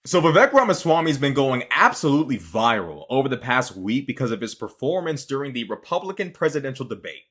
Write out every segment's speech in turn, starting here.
So Vivek Ramaswamy has been going absolutely viral over the past week because of his performance during the Republican presidential debate.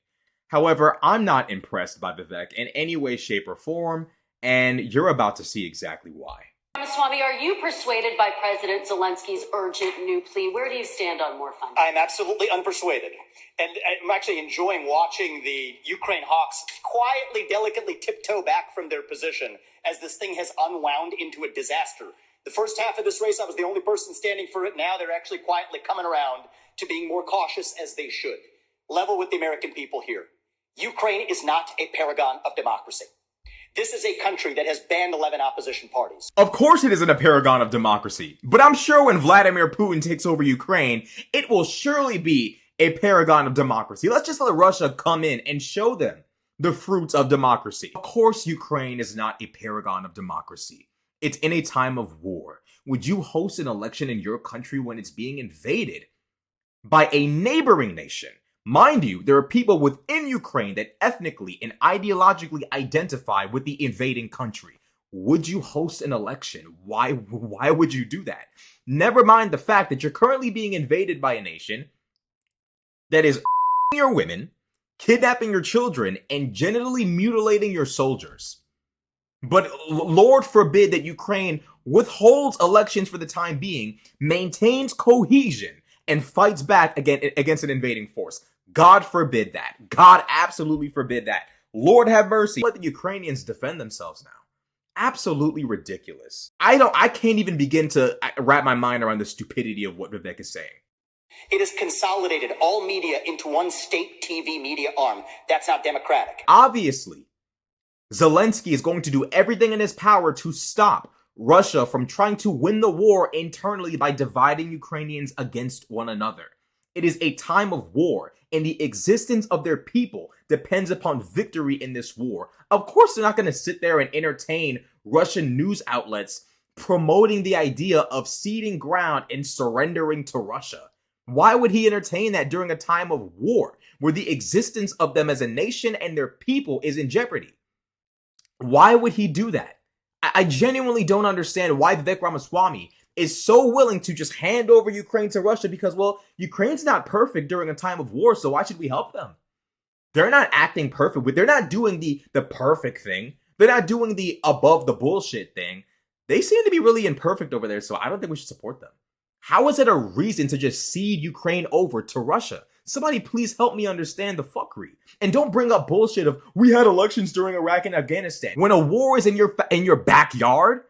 However, I'm not impressed by Vivek in any way, shape, or form, and you're about to see exactly why. Ramaswamy, are you persuaded by President Zelensky's urgent new plea? Where do you stand on more funding? I'm absolutely unpersuaded. And I'm actually enjoying watching the Ukraine hawks quietly, delicately tiptoe back from their position as this thing has unwound into a disaster. The first half of this race, I was the only person standing for it. Now they're actually quietly coming around to being more cautious, as they should. Level with the American people here. Ukraine is not a paragon of democracy. This is a country that has banned 11 opposition parties. Of course it isn't a paragon of democracy, but I'm sure when Vladimir Putin takes over Ukraine, it will surely be a paragon of democracy. Let's just let Russia come in and show them the fruits of democracy. Of course, Ukraine is not a paragon of democracy. It's in a time of war. Would you host an election in your country when it's being invaded by a neighboring nation? Mind you, there are people within Ukraine that ethnically and ideologically identify with the invading country. Would you host an election? Why would you do that? Never mind the fact that you're currently being invaded by a nation that is your women, kidnapping your children, and genitally mutilating your soldiers. But Lord forbid that Ukraine withholds elections for the time being, maintains cohesion, and fights back against an invading force. God forbid that. God absolutely forbid that. Lord have mercy. Let the Ukrainians defend themselves now. Absolutely ridiculous. I can't even begin to wrap my mind around the stupidity of what Vivek is saying. It has consolidated all media into one state TV media arm. That's not democratic. Obviously, Zelensky is going to do everything in his power to stop Russia from trying to win the war internally by dividing Ukrainians against one another. It is a time of war, and the existence of their people depends upon victory in this war. Of course, they're not going to sit there and entertain Russian news outlets promoting the idea of ceding ground and surrendering to Russia. Why would he entertain that during a time of war where the existence of them as a nation and their people is in jeopardy? Why would he do that? I genuinely don't understand why Vivek Ramaswamy is so willing to just hand over Ukraine to Russia because, well, Ukraine's not perfect during a time of war, so why should we help them? They're not acting perfect. They're not doing the perfect thing. They're not doing the above the bullshit thing. They seem to be really imperfect over there, so I don't think we should support them. How is it a reason to just cede Ukraine over to Russia? Somebody please help me understand the fuckery. And don't bring up bullshit of, we had elections during Iraq and Afghanistan. When a war is in your backyard,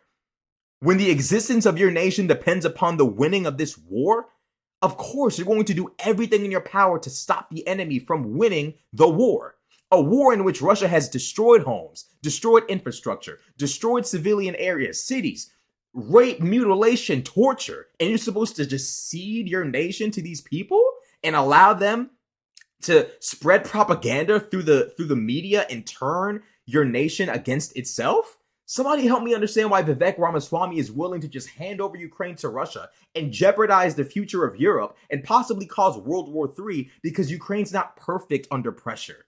when the existence of your nation depends upon the winning of this war, of course you're going to do everything in your power to stop the enemy from winning the war. A war in which Russia has destroyed homes, destroyed infrastructure, destroyed civilian areas, cities, rape, mutilation, torture, and you're supposed to just cede your nation to these people and allow them to spread propaganda through the media and turn your nation against itself? Somebody help me understand why Vivek Ramaswamy is willing to just hand over Ukraine to Russia and jeopardize the future of Europe and possibly cause World War III because Ukraine's not perfect under pressure.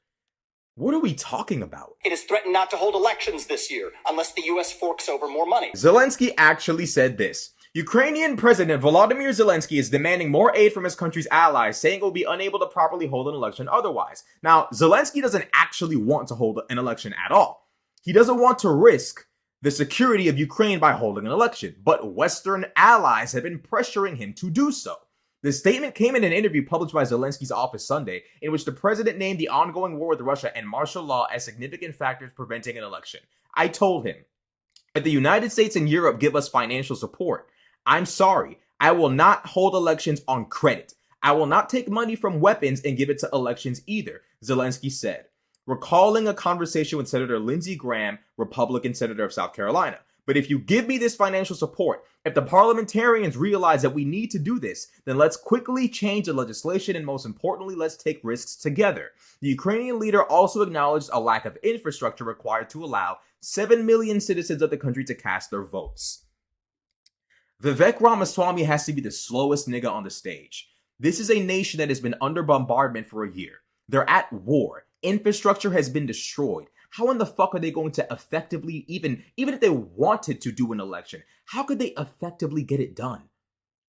What are we talking about? It has threatened not to hold elections this year unless the U.S. forks over more money. Zelensky actually said this. Ukrainian President Volodymyr Zelensky is demanding more aid from his country's allies, saying it will be unable to properly hold an election otherwise. Now, Zelensky doesn't actually want to hold an election at all. He doesn't want to risk the security of Ukraine by holding an election, but Western allies have been pressuring him to do so. The statement came in an interview published by Zelensky's office Sunday, in which the president named the ongoing war with Russia and martial law as significant factors preventing an election. I told him, if the United States and Europe give us financial support, I'm sorry, I will not hold elections on credit. I will not take money from weapons and give it to elections either, Zelensky said, recalling a conversation with Senator Lindsey Graham, Republican senator of South Carolina. But if you give me this financial support, if the parliamentarians realize that we need to do this, then let's quickly change the legislation and most importantly, let's take risks together. The Ukrainian leader also acknowledged a lack of infrastructure required to allow 7 million citizens of the country to cast their votes. Vivek Ramaswamy has to be the slowest nigga on the stage. This is a nation that has been under bombardment for a year. They're at war. Infrastructure has been destroyed. how in the fuck are they going to effectively, even if they wanted to do an election, how could they effectively get it done?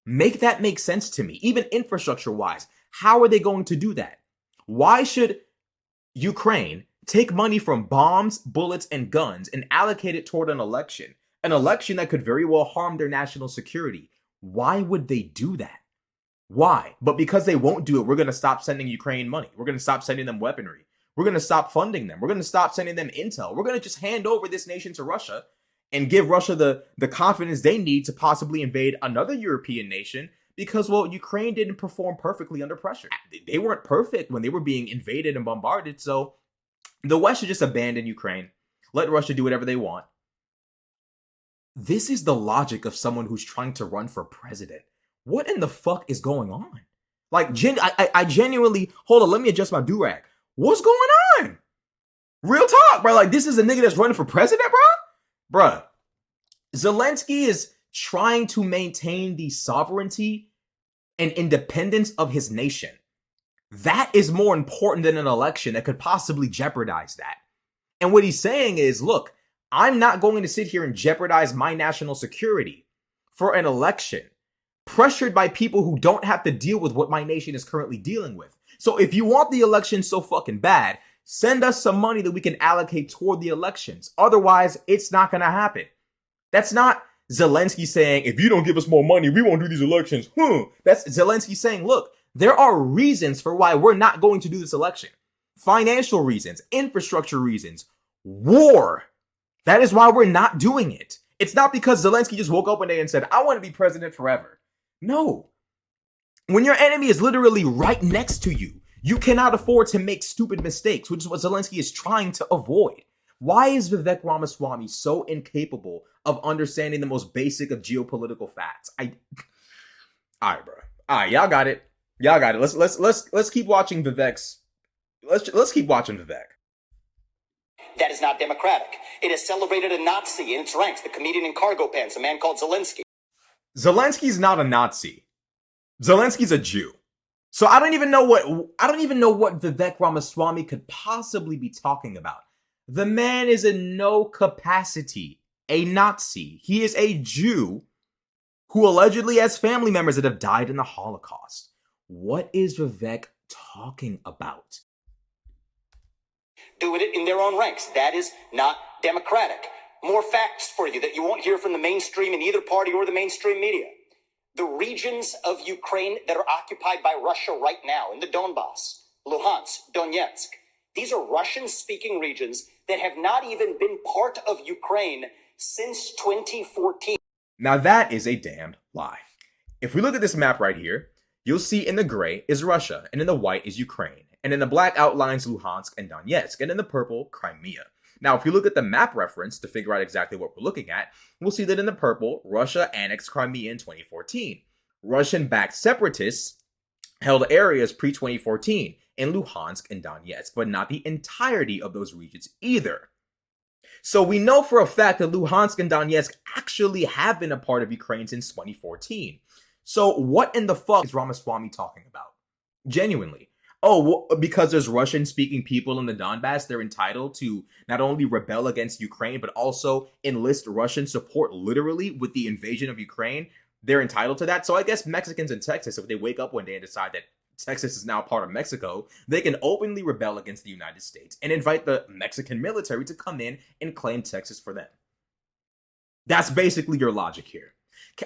Make that make sense to me, even infrastructure-wise. How are they going to do that? Why should Ukraine take money from bombs, bullets, and guns and allocate it toward an election that could very well harm their national security? Why would they do that? Why? But because they won't do it, we're going to stop sending Ukraine money. We're going to stop sending them weaponry. We're going to stop funding them. We're going to stop sending them intel. We're going to just hand over this nation to Russia and give Russia the confidence they need to possibly invade another European nation because, well, Ukraine didn't perform perfectly under pressure. They weren't perfect when they were being invaded and bombarded, so the West should just abandon Ukraine, let Russia do whatever they want. This is the logic of someone who's trying to run for president. What in the fuck is going on? Like, I genuinely, hold on, let me adjust my do-rag. What's going on? Real talk, bro. Like, this is a nigga that's running for president, bro? Bruh. Zelensky is trying to maintain the sovereignty and independence of his nation. That is more important than an election that could possibly jeopardize that. And what he's saying is, look, I'm not going to sit here and jeopardize my national security for an election pressured by people who don't have to deal with what my nation is currently dealing with. So if you want the election so fucking bad, send us some money that we can allocate toward the elections. Otherwise, it's not going to happen. That's not Zelensky saying, if you don't give us more money, we won't do these elections. That's Zelensky saying, look, there are reasons for why we're not going to do this election. Financial reasons, infrastructure reasons, war. That is why we're not doing it. It's not because Zelensky just woke up one day and said, I want to be president forever. No. When your enemy is literally right next to you, you cannot afford to make stupid mistakes, which is what Zelensky is trying to avoid. Why is Vivek Ramaswamy so incapable of understanding the most basic of geopolitical facts? All right, bro. All right, y'all got it. Y'all got it. Let's keep watching Vivek's. Let's keep watching Vivek. That is not democratic. It has celebrated a Nazi in its ranks, the comedian in cargo pants, a man called Zelensky. Zelensky's not a Nazi. Zelensky's a Jew. So I don't even know what Vivek Ramaswamy could possibly be talking about. The man is in no capacity a Nazi. He is a Jew who allegedly has family members that have died in the Holocaust. What is Vivek talking about? Do it in their own ranks. That is not democratic. More facts for you that you won't hear from the mainstream in either party or the mainstream media. The regions of Ukraine that are occupied by Russia right now in the Donbass, Luhansk, Donetsk, these are Russian-speaking regions that have not even been part of Ukraine since 2014. Now that is a damned lie. If we look at this map right here, you'll see in the gray is Russia, and in the white is Ukraine, and in the black outlines Luhansk and Donetsk, and in the purple, Crimea. Now, if you look at the map reference to figure out exactly what we're looking at, we'll see that in the purple, Russia annexed Crimea in 2014. Russian-backed separatists held areas pre-2014 in Luhansk and Donetsk, but not the entirety of those regions either. So we know for a fact that Luhansk and Donetsk actually have been a part of Ukraine since 2014. So what in the fuck is Ramaswamy talking about? Genuinely. Oh, well, because there's Russian-speaking people in the Donbass, they're entitled to not only rebel against Ukraine, but also enlist Russian support literally with the invasion of Ukraine. They're entitled to that. So I guess Mexicans in Texas, if they wake up one day and decide that Texas is now part of Mexico, they can openly rebel against the United States and invite the Mexican military to come in and claim Texas for them. That's basically your logic here.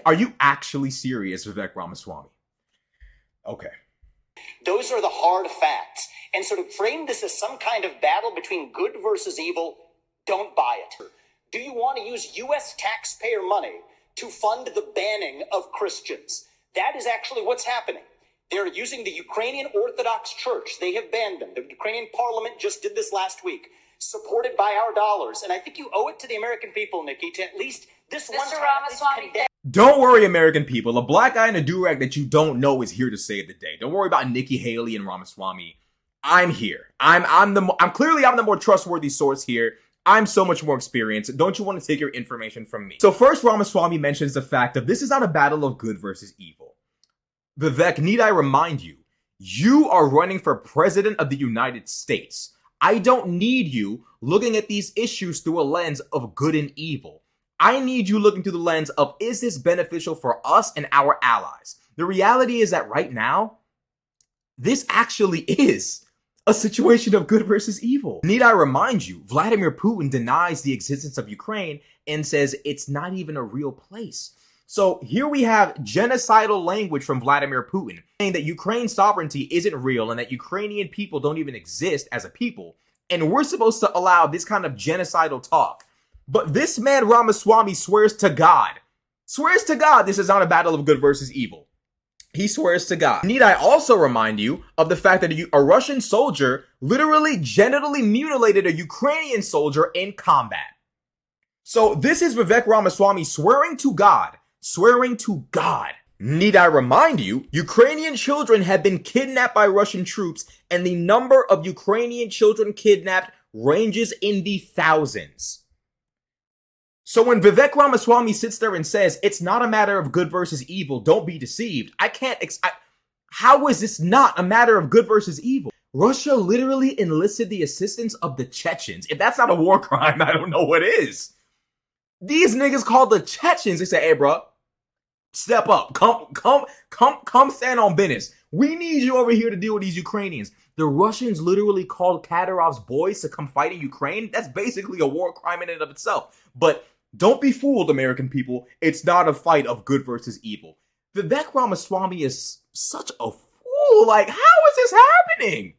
Are you actually serious, Vivek Ramaswamy? Okay. Those are the hard facts. And so to frame this as some kind of battle between good versus evil, don't buy it. Do you want to use U.S. taxpayer money to fund the banning of Christians? That is actually what's happening. They're using the Ukrainian Orthodox Church. They have banned them. The Ukrainian parliament just did this last week, supported by our dollars. And I think you owe it to the American people, Nikki, to at least this one time Ramaswamy. Don't worry, American people. A black guy in a do-rag that you don't know is here to save the day. Don't worry about Nikki Haley and Ramaswamy. I'm here. I'm the more trustworthy source here. I'm so much more experienced. Don't you want to take your information from me? So first, Ramaswamy mentions the fact that this is not a battle of good versus evil. Vivek, need I remind you, you are running for president of the United States. I don't need you looking at these issues through a lens of good and evil. I need you looking through the lens of, is this beneficial for us and our allies? The reality is that right now, this actually is a situation of good versus evil. Need I remind you, Vladimir Putin denies the existence of Ukraine and says it's not even a real place. So here we have genocidal language from Vladimir Putin saying that Ukraine's sovereignty isn't real and that Ukrainian people don't even exist as a people. And we're supposed to allow this kind of genocidal talk. But this man Ramaswamy swears to God this is not a battle of good versus evil. He swears to God. Need I also remind you of the fact that a Russian soldier literally genitally mutilated a Ukrainian soldier in combat. So this is Vivek Ramaswamy swearing to God. Need I remind you, Ukrainian children have been kidnapped by Russian troops, and the number of Ukrainian children kidnapped ranges in the thousands. So when Vivek Ramaswamy sits there and says, it's not a matter of good versus evil, don't be deceived, how is this not a matter of good versus evil? Russia literally enlisted the assistance of the Chechens. If that's not a war crime, I don't know what is. These niggas called the Chechens. They say, hey, bro, step up. Come stand on business. We need you over here to deal with these Ukrainians. The Russians literally called Kadyrov's boys to come fight in Ukraine. That's basically a war crime in and of itself. But don't be fooled, American people. It's not a fight of good versus evil. Vivek Ramaswamy is such a fool. Like, how is this happening?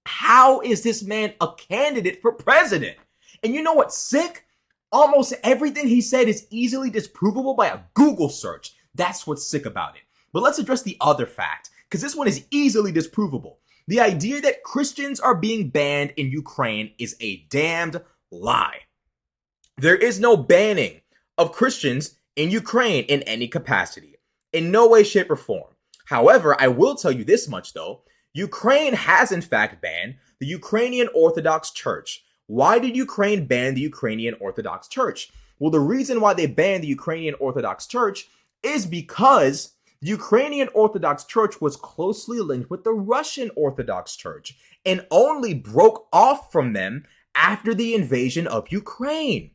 How is this man a candidate for president? And you know what's sick? Almost everything he said is easily disprovable by a Google search. That's what's sick about it. But let's address the other fact, because this one is easily disprovable. The idea that Christians are being banned in Ukraine is a damned lie. There is no banning of Christians in Ukraine in any capacity, in no way, shape, or form. However, I will tell you this much though. Ukraine has in fact banned the Ukrainian Orthodox Church. Why did Ukraine ban the Ukrainian Orthodox Church? Well, the reason why they banned the Ukrainian Orthodox Church is because the Ukrainian Orthodox Church was closely linked with the Russian Orthodox Church and only broke off from them after the invasion of Ukraine.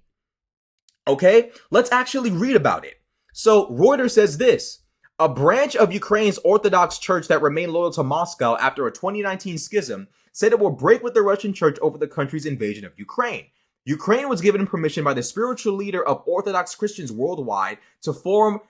Okay, let's actually read about it. So Reuters says this: a branch of Ukraine's Orthodox Church that remained loyal to Moscow after a 2019 schism said it will break with the Russian Church over the country's invasion of Ukraine. Ukraine was given permission by the spiritual leader of Orthodox Christians worldwide to form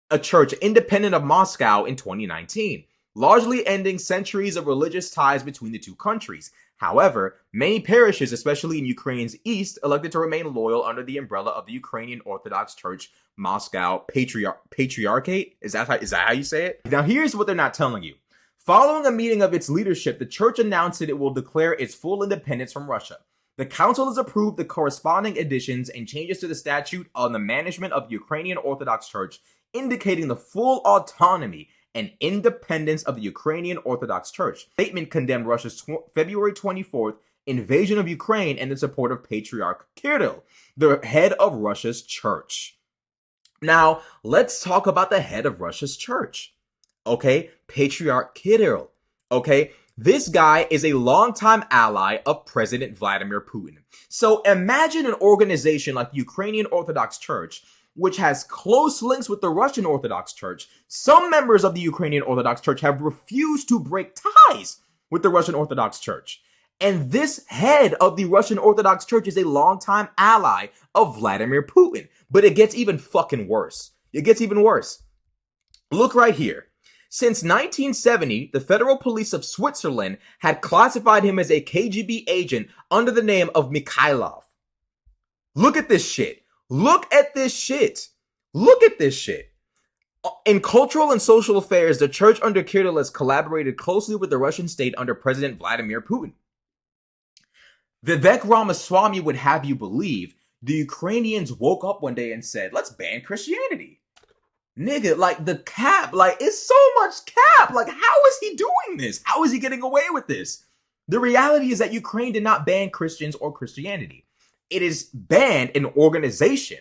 a church independent of Moscow in 2019, largely ending centuries of religious ties between the two countries. However, many parishes, especially in Ukraine's east, elected to remain loyal under the umbrella of the Ukrainian Orthodox Church Moscow Patriarchate. Is that how you say it? Now, here's what they're not telling you. Following a meeting of its leadership, the church announced that it will declare its full independence from Russia. The council has approved the corresponding additions and changes to the statute on the management of the Ukrainian Orthodox Church, indicating the full autonomy and independence of the Ukrainian Orthodox Church. The statement condemned Russia's February 24th invasion of Ukraine and the support of Patriarch Kirill, the head of Russia's church. Now, let's talk about the head of Russia's church. Okay, Patriarch Kirill. Okay, this guy is a longtime ally of President Vladimir Putin. So imagine an organization like the Ukrainian Orthodox Church, which has close links with the Russian Orthodox Church. Some members of the Ukrainian Orthodox Church have refused to break ties with the Russian Orthodox Church. And this head of the Russian Orthodox Church is a longtime ally of Vladimir Putin. But it gets even fucking worse. It gets even worse. Look right here. Since 1970, the Federal Police of Switzerland had classified him as a KGB agent under the name of Mikhailov. Look at this shit. Look at this shit. Look at this shit. In cultural and social affairs, the church under Kirill has collaborated closely with the Russian state under President Vladimir Putin. Vivek Ramaswamy would have you believe the Ukrainians woke up one day and said, let's ban Christianity. Nigga, like the cap, like it's so much cap. Like, how is he doing this? How is he getting away with this? The reality is that Ukraine did not ban Christians or Christianity. It is banned an organization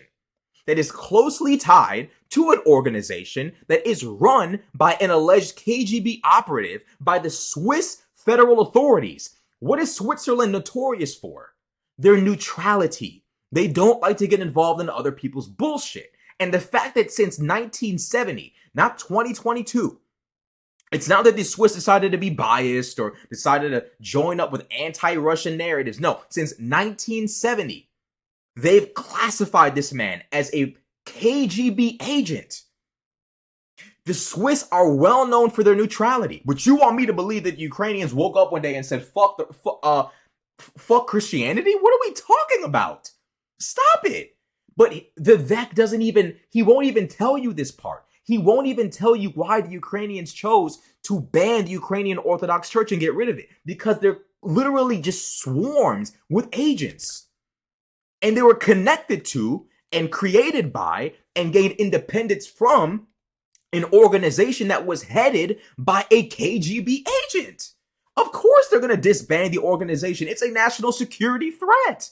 that is closely tied to an organization that is run by an alleged KGB operative by the Swiss federal authorities. What is Switzerland notorious for? Their neutrality. They don't like to get involved in other people's bullshit. And the fact that since 1970, not 2022, it's not that the Swiss decided to be biased or decided to join up with anti-Russian narratives. No, since 1970, they've classified this man as a KGB agent. The Swiss are well known for their neutrality, but you want me to believe that Ukrainians woke up one day and said, fuck Christianity? What are we talking about? Stop it. But Vivek he won't even tell you this part. He won't even tell you why the Ukrainians chose to ban the Ukrainian Orthodox Church and get rid of it. Because they're literally just swarms with agents. And they were connected to and created by and gained independence from an organization that was headed by a KGB agent. Of course they're going to disband the organization. It's a national security threat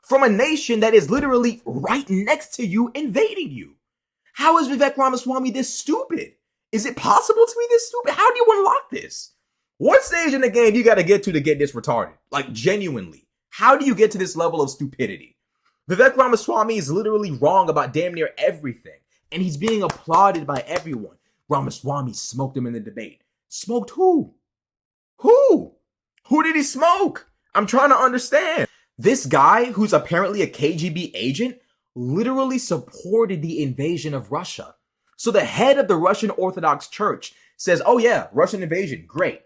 from a nation that is literally right next to you, invading you. How is Vivek Ramaswamy this stupid? Is it possible to be this stupid? How do you unlock this? What stage in the game you got to get this retarded? Like, genuinely. How do you get to this level of stupidity? Vivek Ramaswamy is literally wrong about damn near everything. And he's being applauded by everyone. Ramaswamy smoked him in the debate. Smoked who? Who? Who did he smoke? I'm trying to understand. This guy, who's apparently a KGB agent, literally supported the invasion of Russia. So the head of the Russian Orthodox Church says, oh yeah, Russian invasion, great.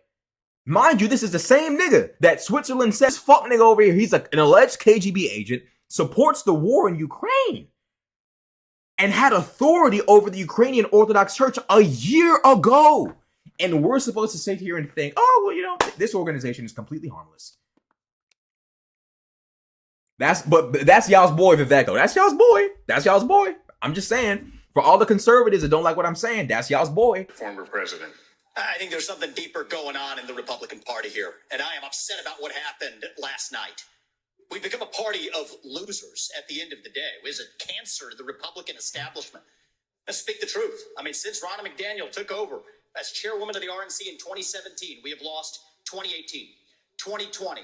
Mind you, this is the same nigga that Switzerland says, fuck nigga over here, he's an alleged KGB agent, supports the war in Ukraine, and had authority over the Ukrainian Orthodox Church a year ago. And we're supposed to sit here and think, oh, well, you know, this organization is completely harmless. That's y'all's boy, Vivek. That's y'all's boy. That's y'all's boy. I'm just saying, for all the conservatives that don't like what I'm saying, that's y'all's boy. Former president. I think there's something deeper going on in the Republican Party here, and I am upset about what happened last night. We've become a party of losers at the end of the day. It was a cancer to the Republican establishment. Let's speak the truth. I mean, since Ronna McDaniel took over as chairwoman of the RNC in 2017, we have lost 2018, 2020,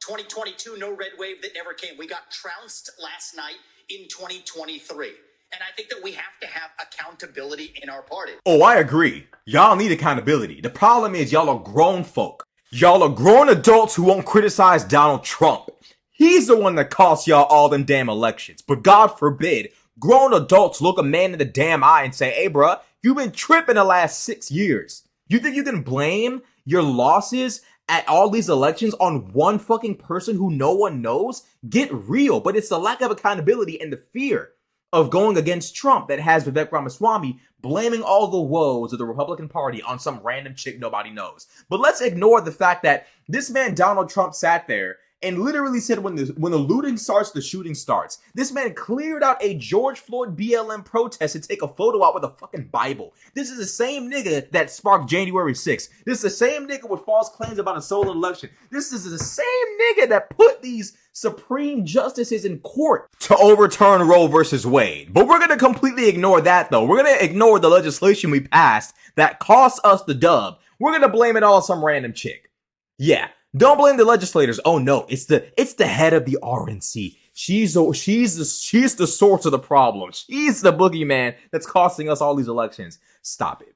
2022, no red wave that never came. We got trounced last night in 2023. And I think that we have to have accountability in our party. Oh, I agree. Y'all need accountability. The problem is y'all are grown folk. Y'all are grown adults who won't criticize Donald Trump. He's the one that cost y'all all them damn elections. But God forbid, grown adults look a man in the damn eye and say, hey, bruh, you've been tripping the last 6 years. You think you can blame your losses at all these elections on one fucking person who no one knows? Get real. But it's the lack of accountability and the fear of going against Trump that has Vivek Ramaswamy blaming all the woes of the Republican Party on some random chick nobody knows. But let's ignore the fact that this man, Donald Trump, sat there and literally said when the looting starts, the shooting starts. This man cleared out a George Floyd BLM protest to take a photo out with a fucking Bible. This is the same nigga that sparked January 6th. This is the same nigga with false claims about a stolen election. This is the same nigga that put these Supreme Justices in court to overturn Roe versus Wade. But we're going to completely ignore that, though. We're going to ignore the legislation we passed that cost us the dub. We're going to blame it all on some random chick. Yeah. Don't blame the legislators. Oh no, it's the head of the RNC. She's the source of the problem. She's the boogeyman that's costing us all these elections. Stop it.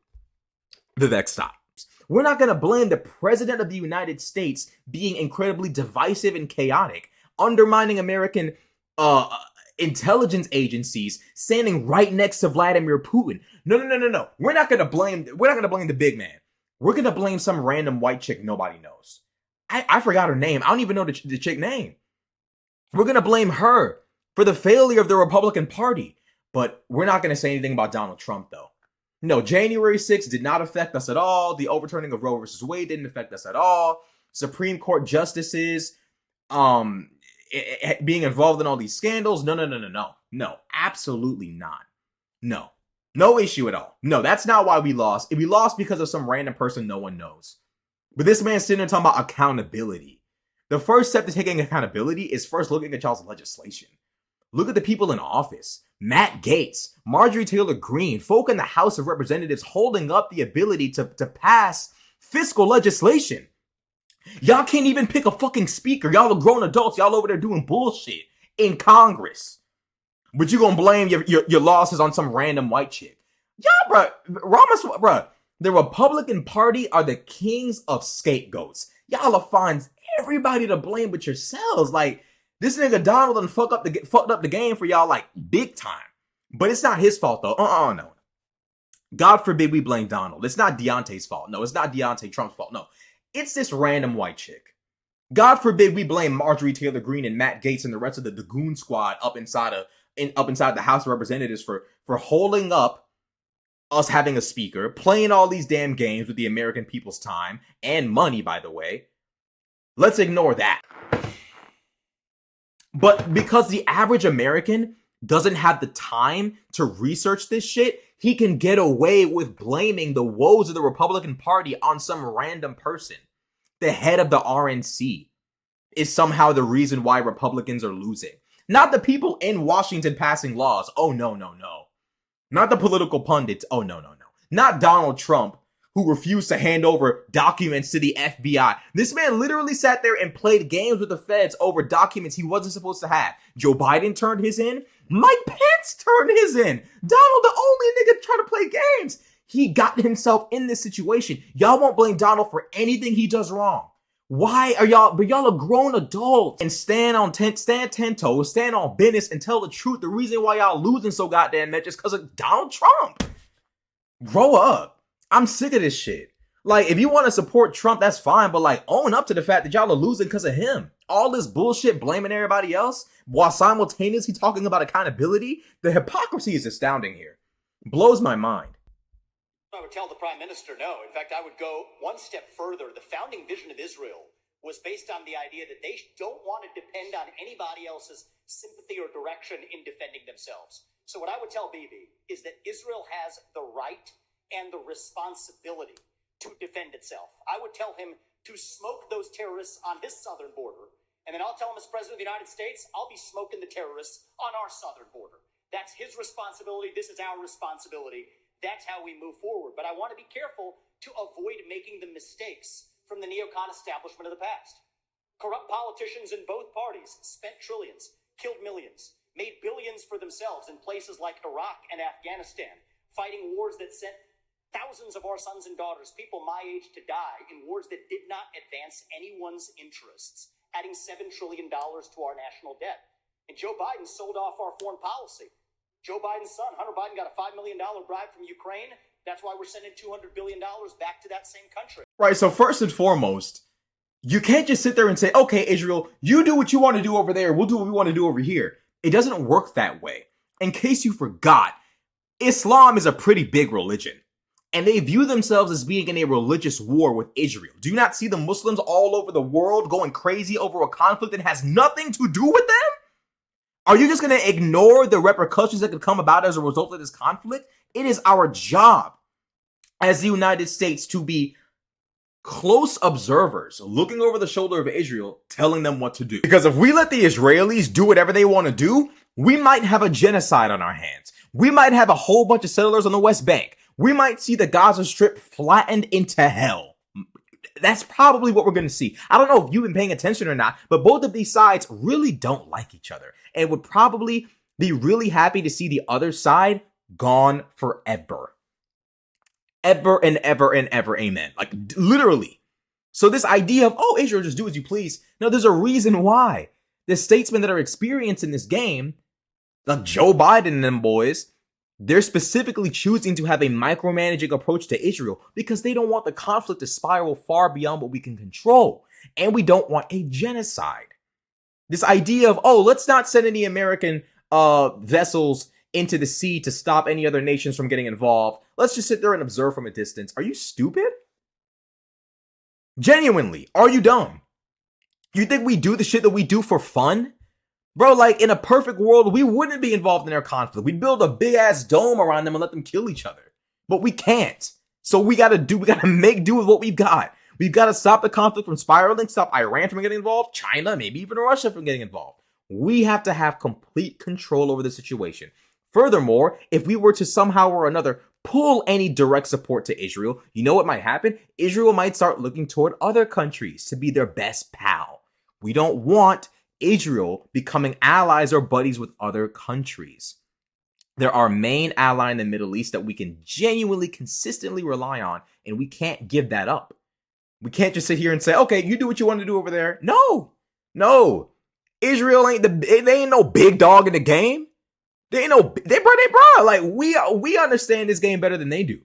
Vivek, stop. We're not going to blame the president of the United States being incredibly divisive and chaotic, undermining American intelligence agencies, standing right next to Vladimir Putin. No. We're not going to blame the big man. We're going to blame some random white chick nobody knows. I forgot her name. I don't even know the chick name. We're going to blame her for the failure of the Republican Party. But we're not going to say anything about Donald Trump, though. No, January 6th did not affect us at all. The overturning of Roe versus Wade didn't affect us at all. Supreme Court justices being involved in all these scandals. No, absolutely not. No issue at all. No, that's not why we lost. We lost because of some random person no one knows. But this man's sitting there talking about accountability. The first step to taking accountability is first looking at y'all's legislation. Look at the people in office. Matt Gaetz, Marjorie Taylor Greene, folk in the House of Representatives holding up the ability to pass fiscal legislation. Y'all can't even pick a fucking speaker. Y'all are grown adults. Y'all over there doing bullshit in Congress. But you gonna blame your losses on some random white chick. Y'all, bruh, the Republican Party are the kings of scapegoats. Y'all will find everybody to blame but yourselves. Like, this nigga Donald done fucked up the game for y'all, like, big time. But it's not his fault, though. No. God forbid we blame Donald. It's not Deontay's fault. No, it's not Deontay Trump's fault. No, it's this random white chick. God forbid we blame Marjorie Taylor Greene and Matt Gaetz and the rest of the goon squad up inside the House of Representatives for holding up us having a speaker, playing all these damn games with the American people's time and money, by the way. Let's ignore that. But because the average American doesn't have the time to research this shit, he can get away with blaming the woes of the Republican Party on some random person. The head of the RNC is somehow the reason why Republicans are losing. Not the people in Washington passing laws. Oh, no. Not the political pundits. Oh, no. Not Donald Trump, who refused to hand over documents to the FBI. This man literally sat there and played games with the feds over documents he wasn't supposed to have. Joe Biden turned his in. Mike Pence turned his in. Donald, the only nigga trying to play games. He got himself in this situation. Y'all won't blame Donald for anything he does wrong. Why are y'all? But y'all are grown adults and stand 10 toes, stand on business and tell the truth. The reason why y'all losing so goddamn much is because of Donald Trump. Grow up. I'm sick of this shit. Like, if you want to support Trump, that's fine, but like, own up to the fact that y'all are losing because of him. All this bullshit blaming everybody else while simultaneously talking about accountability. The hypocrisy is astounding here. Blows my mind. I would tell the prime minister no. In fact, I would go one step further. The founding vision of Israel was based on the idea that they don't want to depend on anybody else's sympathy or direction in defending themselves. So what I would tell Bibi is that Israel has the right and the responsibility to defend itself. I would tell him to smoke those terrorists on his southern border, and then I'll tell him as president of the United States, I'll be smoking the terrorists on our southern border. That's his responsibility. This is our responsibility. That's how we move forward. But I want to be careful to avoid making the mistakes from the neocon establishment of the past. Corrupt politicians in both parties spent trillions, killed millions, made billions for themselves in places like Iraq and Afghanistan, fighting wars that sent thousands of our sons and daughters, people my age, to die in wars that did not advance anyone's interests, adding $7 trillion to our national debt. And Joe Biden sold off our foreign policy. Joe Biden's son, Hunter Biden, got a $5 million bribe from Ukraine. That's why we're sending $200 billion back to that same country. Right, so first and foremost, you can't just sit there and say, okay, Israel, you do what you want to do over there. We'll do what we want to do over here. It doesn't work that way. In case you forgot, Islam is a pretty big religion. And they view themselves as being in a religious war with Israel. Do you not see the Muslims all over the world going crazy over a conflict that has nothing to do with them? Are you just going to ignore the repercussions that could come about as a result of this conflict? It is our job as the United States to be close observers, looking over the shoulder of Israel, telling them what to do. Because if we let the Israelis do whatever they want to do, we might have a genocide on our hands. We might have a whole bunch of settlers on the West Bank. We might see the Gaza Strip flattened into hell. That's probably what we're going to see. I don't know if you've been paying attention or not, but both of these sides really don't like each other and would probably be really happy to see the other side gone forever. Ever and ever and ever. Amen. Like, literally. So this idea of, oh, Israel, just do as you please. No, there's a reason why. The statesmen that are experienced in this game, like Joe Biden and them boys, they're specifically choosing to have a micromanaging approach to Israel because they don't want the conflict to spiral far beyond what we can control. And we don't want a genocide. This idea of, oh, let's not send any American vessels into the sea to stop any other nations from getting involved. Let's just sit there and observe from a distance. Are you stupid? Genuinely, are you dumb? You think we do the shit that we do for fun? Bro, like, in a perfect world, we wouldn't be involved in their conflict. We'd build a big-ass dome around them and let them kill each other. But we can't. So we gotta make do with what we've got. We've got to stop the conflict from spiraling, stop Iran from getting involved, China, maybe even Russia from getting involved. We have to have complete control over the situation. Furthermore, if we were to somehow or another pull any direct support to Israel, you know what might happen? Israel might start looking toward other countries to be their best pal. We don't want Israel becoming allies or buddies with other countries. They're our main ally in the Middle East that we can genuinely, consistently rely on, and we can't give that up. We can't just sit here and say, okay, you do what you want to do over there. No. Israel they ain't no big dog in the game. They bro. Like, we understand this game better than they do.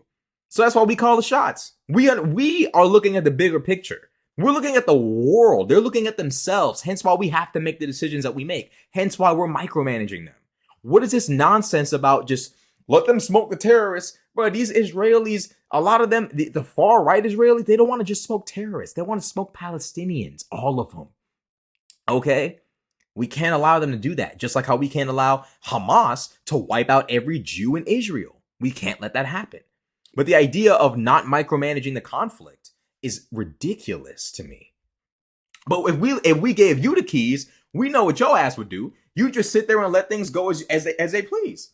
So that's why we call the shots. We are looking at the bigger picture. We're looking at the world. They're looking at themselves. Hence why we have to make the decisions that we make. Hence why we're micromanaging them. What is this nonsense about just let them smoke the terrorists? But these Israelis, a lot of them, the far right Israelis, they don't want to just smoke terrorists. They want to smoke Palestinians, all of them. Okay? We can't allow them to do that. Just like how we can't allow Hamas to wipe out every Jew in Israel. We can't let that happen. But the idea of not micromanaging the conflict is ridiculous to me. But if we gave you the keys, we know what your ass would do. You just sit there and let things go as they please.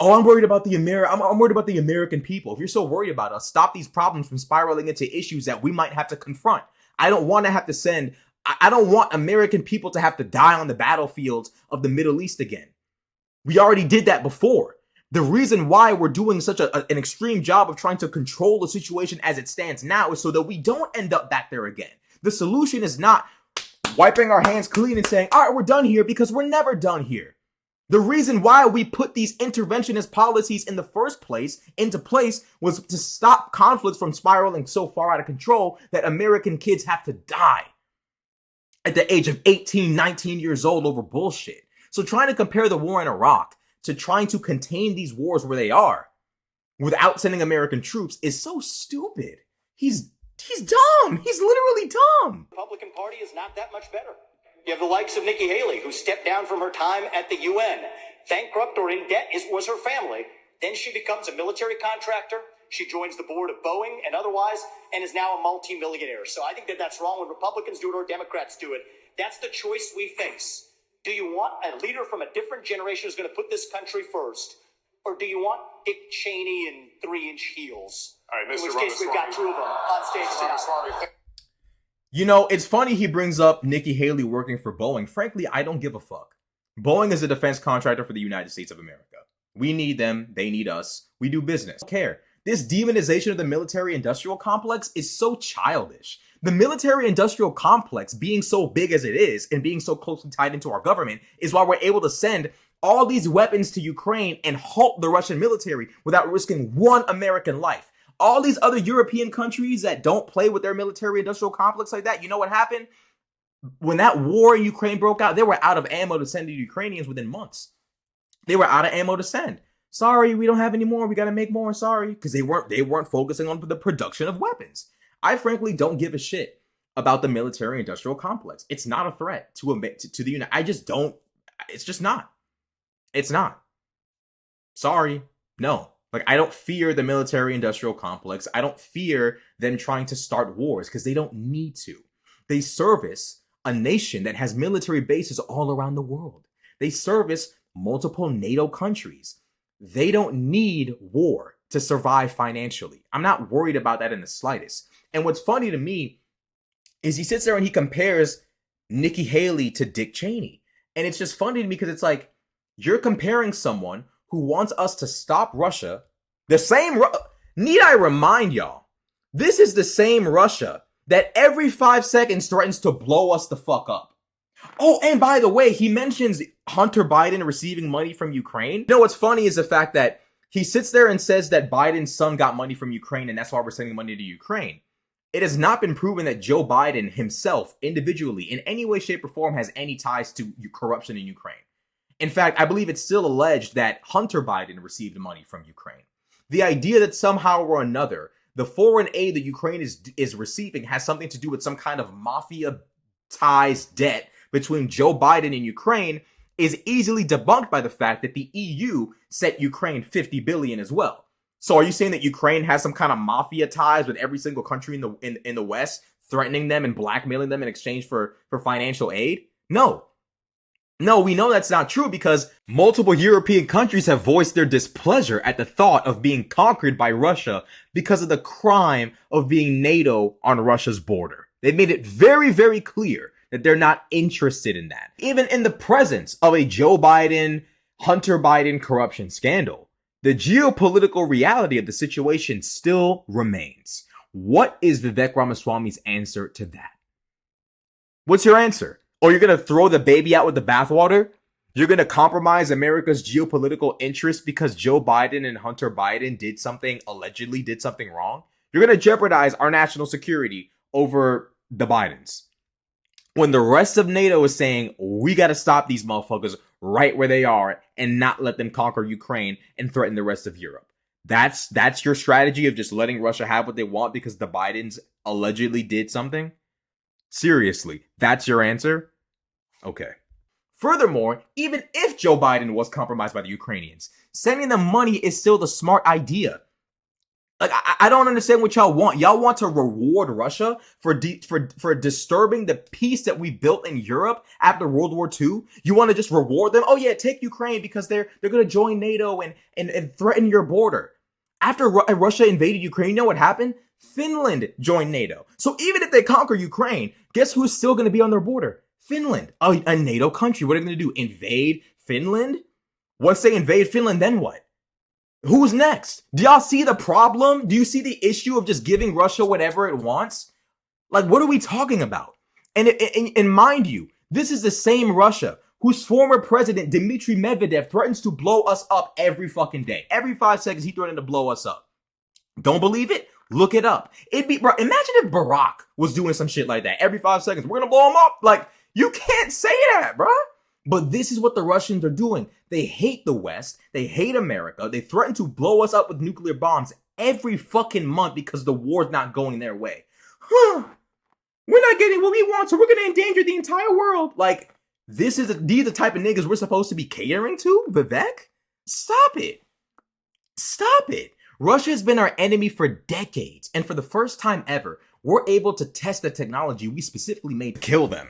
Oh, I'm worried about I'm worried about the American people. If you're so worried about us, stop these problems from spiraling into issues that we might have to confront. I don't want American people to have to die on the battlefields of the Middle East again. We already did that before. The reason why we're doing such an extreme job of trying to control the situation as it stands now is so that we don't end up back there again. The solution is not wiping our hands clean and saying, all right, we're done here, because we're never done here. The reason why we put these interventionist policies in the first place into place was to stop conflicts from spiraling so far out of control that American kids have to die at the age of 18, 19 years old over bullshit. So trying to compare the war in Iraq to trying to contain these wars where they are without sending American troops is so stupid. He's dumb. He's literally dumb. The Republican Party is not that much better. You have the likes of Nikki Haley, who stepped down from her time at the UN. Bankrupt or in debt was her family. Then she becomes a military contractor. She joins the board of Boeing and otherwise, and is now a multimillionaire. So I think that's wrong when Republicans do it or Democrats do it. That's the choice we face. Do you want a leader from a different generation who's going to put this country first? Or do you want Dick Cheney in 3-inch heels? All right, Mr. In which case, we've got two of them on stage tonight. You know, it's funny he brings up Nikki Haley working for Boeing. Frankly, I don't give a fuck. Boeing is a defense contractor for the United States of America. We need them. They need us. We do business. I don't care. This demonization of the military-industrial complex is so childish. The military-industrial complex, being so big as it is and being so closely tied into our government, is why we're able to send all these weapons to Ukraine and halt the Russian military without risking one American life. All these other European countries that don't play with their military-industrial complex like that, you know what happened? When that war in Ukraine broke out, they were out of ammo to send to the Ukrainians within months. They were out of ammo to send. Sorry, we don't have any more. We got to make more. Sorry. Because they weren't focusing on the production of weapons. I frankly don't give a shit about the military-industrial complex. It's not a threat to the United. I just don't. It's just not. It's not. Sorry. No. Like, I don't fear the military-industrial complex. I don't fear them trying to start wars because they don't need to. They service a nation that has military bases all around the world. They service multiple NATO countries. They don't need war to survive financially. I'm not worried about that in the slightest. And what's funny to me is he sits there and he compares Nikki Haley to Dick Cheney. And it's just funny to me because it's like, you're comparing someone who wants us to stop Russia, need I remind y'all, this is the same Russia that every 5 seconds threatens to blow us the fuck up. Oh, and by the way, he mentions Hunter Biden receiving money from Ukraine. You know what's funny is the fact that he sits there and says that Biden's son got money from Ukraine and that's why we're sending money to Ukraine. It has not been proven that Joe Biden himself, individually, in any way, shape, or form, has any ties to corruption in Ukraine. In fact, I believe it's still alleged that Hunter Biden received money from Ukraine. The idea that somehow or another, the foreign aid that Ukraine is receiving has something to do with some kind of mafia ties debt between Joe Biden and Ukraine is easily debunked by the fact that the EU sent Ukraine $50 billion as well. So are you saying that Ukraine has some kind of mafia ties with every single country in the West, threatening them and blackmailing them in exchange for financial aid? No. No, we know that's not true because multiple European countries have voiced their displeasure at the thought of being conquered by Russia because of the crime of being NATO on Russia's border. They made it very, very clear that they're not interested in that. Even in the presence of a Joe Biden, Hunter Biden corruption scandal, the geopolitical reality of the situation still remains. What is Vivek Ramaswamy's answer to that? What's your answer? Or you're going to throw the baby out with the bathwater? You're going to compromise America's geopolitical interests because Joe Biden and Hunter Biden allegedly did something wrong? You're going to jeopardize our national security over the Bidens. When the rest of NATO is saying, we got to stop these motherfuckers right where they are and not let them conquer Ukraine and threaten the rest of Europe. That's your strategy of just letting Russia have what they want because the Bidens allegedly did something? Seriously, that's your answer? Okay. Furthermore, even if Joe Biden was compromised by the Ukrainians, sending them money is still the smart idea. Like, I don't understand what y'all want. Y'all want to reward Russia for disturbing the peace that we built in Europe after World War II? You want to just reward them? Oh yeah, take Ukraine because they're going to join NATO and threaten your border. After Russia invaded Ukraine, you know what happened? Finland joined NATO. So even if they conquer Ukraine, guess who's still going to be on their border? Finland, a NATO country. What are they going to do? Invade Finland? Once they invade Finland, then what? Who's next? Do y'all see the problem? Do you see the issue of just giving Russia whatever it wants? Like, what are we talking about? And mind you, this is the same Russia whose former president, Dmitry Medvedev, threatens to blow us up every fucking day. Every 5 seconds, he threatened to blow us up. Don't believe it? Look it up. Imagine if Barack was doing some shit like that. Every 5 seconds, we're going to blow him up. Like, you can't say that, bro. But this is what the Russians are doing. They hate the West. They hate America. They threaten to blow us up with nuclear bombs every fucking month because the war's not going their way. We're not getting what we want, so we're going to endanger the entire world. Like, these are the type of niggas we're supposed to be catering to, Vivek? Stop it. Stop it. Russia has been our enemy for decades, and for the first time ever, we're able to test the technology we specifically made to kill them.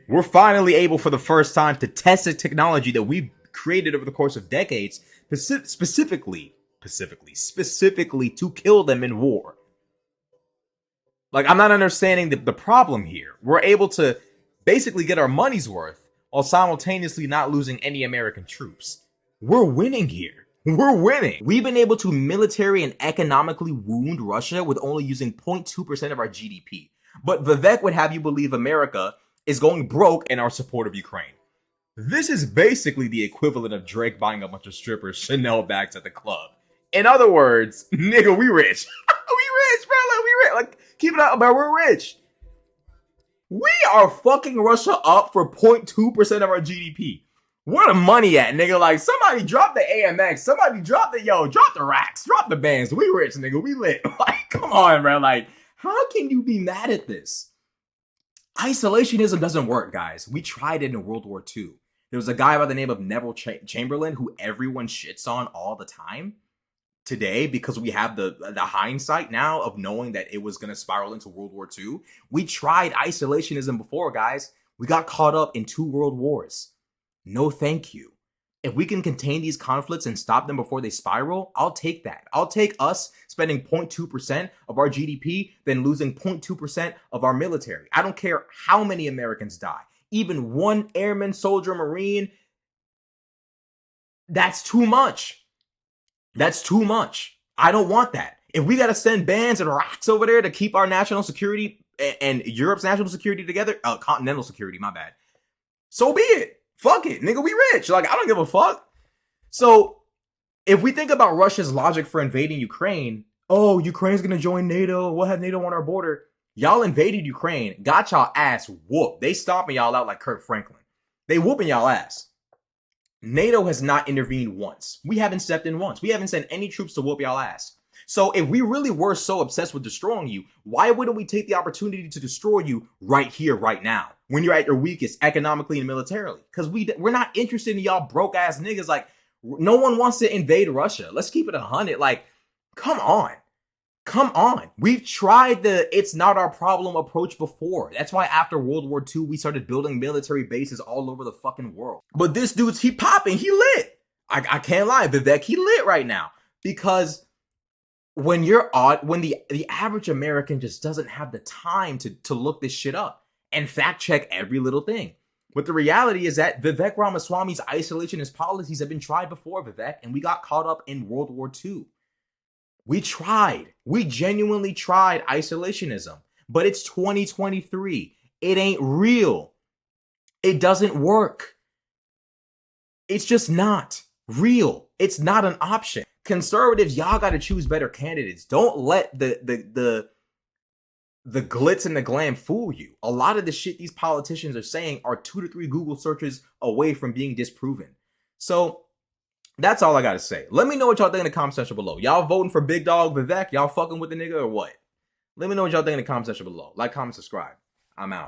We're finally able for the first time to test the technology that we've created over the course of decades, specifically to kill them in war. Like, I'm not understanding the problem here. We're able to basically get our money's worth while simultaneously not losing any American troops. We're winning here. We're winning. We've been able to military and economically wound Russia with only using 0.2% of our GDP. But Vivek would have you believe America is going broke in our support of Ukraine. This is basically the equivalent of Drake buying a bunch of strippers Chanel bags at the club. In other words, nigga, we rich. We rich, bro. Like, we rich. Like, keep it up, bro. We're rich. We are fucking Russia up for 0.2% of our GDP. Where the money at, nigga? Like, somebody drop the AMX. Somebody drop the racks. Drop the bands. We rich, nigga. We lit. Like, come on, bro. Like, how can you be mad at this? Isolationism doesn't work, guys. We tried it in World War II. There was a guy by the name of Neville Chamberlain who everyone shits on all the time today because we have the hindsight now of knowing that it was going to spiral into World War II. We tried isolationism before, guys. We got caught up in 2 world wars. No, thank you. If we can contain these conflicts and stop them before they spiral, I'll take that. I'll take us spending 0.2% of our GDP than losing 0.2% of our military. I don't care how many Americans die. Even one airman, soldier, Marine, that's too much. That's too much. I don't want that. If we got to send bands and rocks over there to keep our national security and Europe's national security together, continental security, my bad. So be it. Fuck it, nigga, we rich. Like, I don't give a fuck. So, if we think about Russia's logic for invading Ukraine, oh, Ukraine's gonna join NATO, we'll have NATO on our border. Y'all invaded Ukraine, got y'all ass whooped. They stomping y'all out like Kirk Franklin. They whooping y'all ass. NATO has not intervened once. We haven't stepped in once. We haven't sent any troops to whoop y'all ass. So if we really were so obsessed with destroying you, why wouldn't we take the opportunity to destroy you right here, right now, when you're at your weakest economically and militarily? Because we're not interested in y'all broke ass niggas. Like, no one wants to invade Russia. Let's keep it 100. Like, come on. Come on. We've tried the it's not our problem approach before. That's why after World War II, we started building military bases all over the fucking world. But this dude's, he popping, he lit. I can't lie, Vivek, he lit right now. Because when the average American just doesn't have the time to look this shit up and fact check every little thing. But the reality is that Vivek Ramaswamy's isolationist policies have been tried before, Vivek, and we got caught up in World War II. We tried. We genuinely tried isolationism. But it's 2023. It ain't real. It doesn't work. It's just not real. It's not an option. Conservatives, y'all got to choose better candidates. Don't let the glitz and the glam fool you. A lot of the shit these politicians are saying are 2 to 3 Google searches away from being disproven. So that's all I got to say. Let me know what y'all think in the comment section below. Y'all voting for Big Dog Vivek? Y'all fucking with the nigga or what? Let me know what y'all think in the comment section below. Like, comment, subscribe. I'm out.